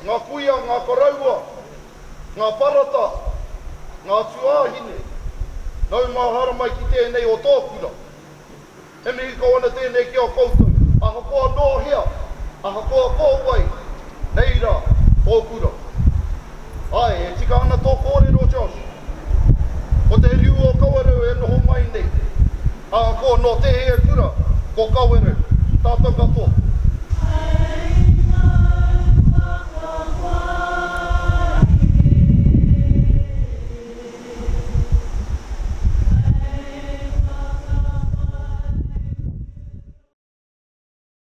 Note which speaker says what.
Speaker 1: Ngā kuia, ngā karaua, ngā parata, ngā tuāhine, nau mahara mai ki tēnei o tōpuna. He mihi ko ana tēnei ki a koutou, aha koa nōhea, aha koa kōwai, nei rā, tōpuna. Ai, e tika ana tō kōrero Josh. Ko te riu o kawarau e noho mai nei. Aha ko no te hea kura, ko kawarau, tātou katoa.